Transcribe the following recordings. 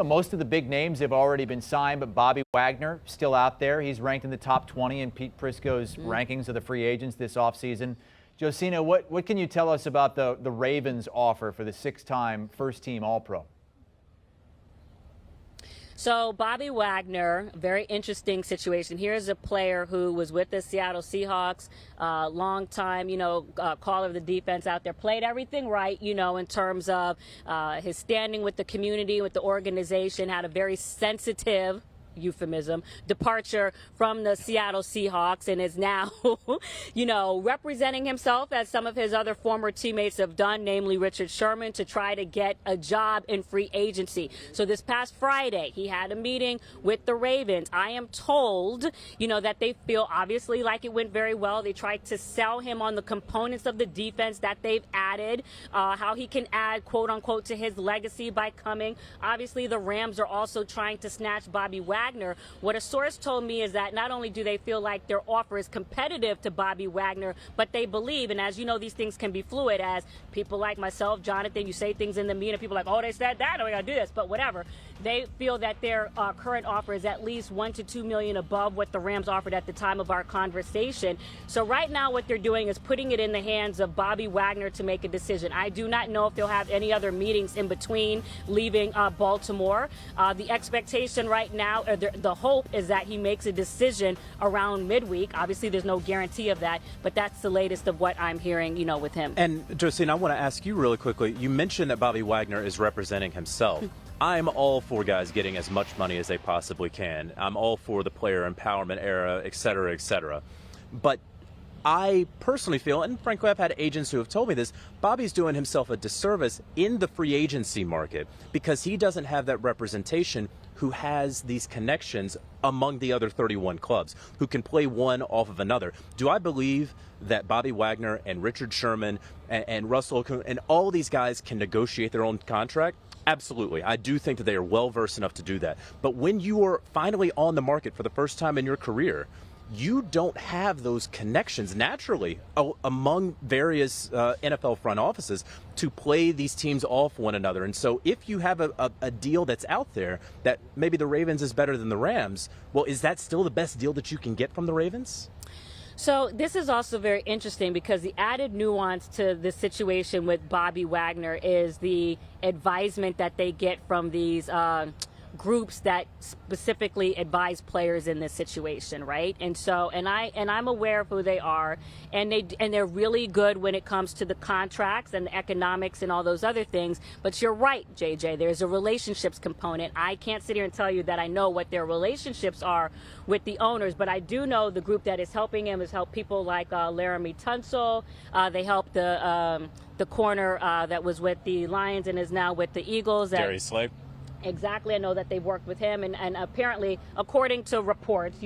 most of the big names have already been signed, but Bobby Wagner still out there. He's ranked in the top 20 in Pete Prisco's rankings of the free agents this offseason. Josina, what can you tell us about the Ravens offer for the 6-time first-team All-Pro? So Bobby Wagner, very interesting situation. Here's a player who was with the Seattle Seahawks, long time, caller of the defense out there, played everything right, in terms of his standing with the community, with the organization, had a very sensitive departure from the Seattle Seahawks and is now, representing himself as some of his other former teammates have done, namely Richard Sherman, to try to get a job in free agency. So this past Friday, he had a meeting with the Ravens. I am told, that they feel obviously like it went very well. They tried to sell him on the components of the defense that they've added, how he can add, quote unquote, to his legacy by coming. Obviously, the Rams are also trying to snatch Bobby Wagner. What a source told me is that not only do they feel like their offer is competitive to Bobby Wagner, but they believe, and as you know, these things can be fluid, as people like myself, Jonathan, you say things in the media, people are like, oh, they said that, oh, we gotta do this, but whatever. They feel that their current offer is at least $1 to $2 million above what the Rams offered at the time of our conversation. So right now what they're doing is putting it in the hands of Bobby Wagner to make a decision. I do not know if they'll have any other meetings in between leaving Baltimore. The expectation right now, or the hope, is that he makes a decision around midweek. Obviously, there's no guarantee of that, but that's the latest of what I'm hearing, with him. And Josina, I want to ask you really quickly. You mentioned that Bobby Wagner is representing himself. I'm all for guys getting as much money as they possibly can. I'm all for the player empowerment era, et cetera, et cetera. But I personally feel, and frankly I've had agents who have told me this, Bobby's doing himself a disservice in the free agency market because he doesn't have that representation who has these connections among the other 31 clubs, who can play one off of another. Do I believe that Bobby Wagner and Richard Sherman and Russell Okung and all these guys can negotiate their own contract? Absolutely. I do think that they are well-versed enough to do that. But when you are finally on the market for the first time in your career, you don't have those connections naturally among various NFL front offices to play these teams off one another. And so if you have a deal that's out there that maybe the Ravens is better than the Rams, well, is that still the best deal that you can get from the Ravens? So this is also very interesting because the added nuance to the situation with Bobby Wagner is the advisement that they get from these groups that specifically advise players in this situation, right? And so, and I'm aware of who they are, and they're really good when it comes to the contracts and the economics and all those other things. But you're right, JJ, there's a relationships component. I can't sit here and tell you that I know what their relationships are with the owners, but I do know the group that is helping him has helped people like Laramie Tunsil. They helped the corner that was with the Lions and is now with the Eagles. Darius Slay. Exactly. I know that they've worked with him and apparently, according to reports,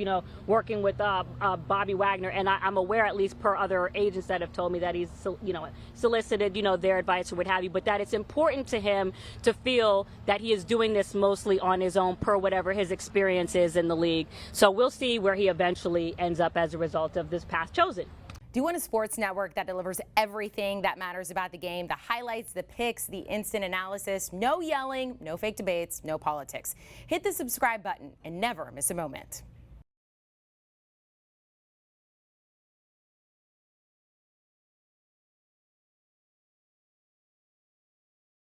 working with Bobby Wagner. And I'm aware, at least per other agents that have told me, that he's, solicited, their advice or what have you. But that it's important to him to feel that he is doing this mostly on his own per whatever his experience is in the league. So we'll see where he eventually ends up as a result of this path chosen. Do you want a sports network that delivers everything that matters about the game? The highlights, the picks, the instant analysis, no yelling, no fake debates, no politics. Hit the subscribe button and never miss a moment.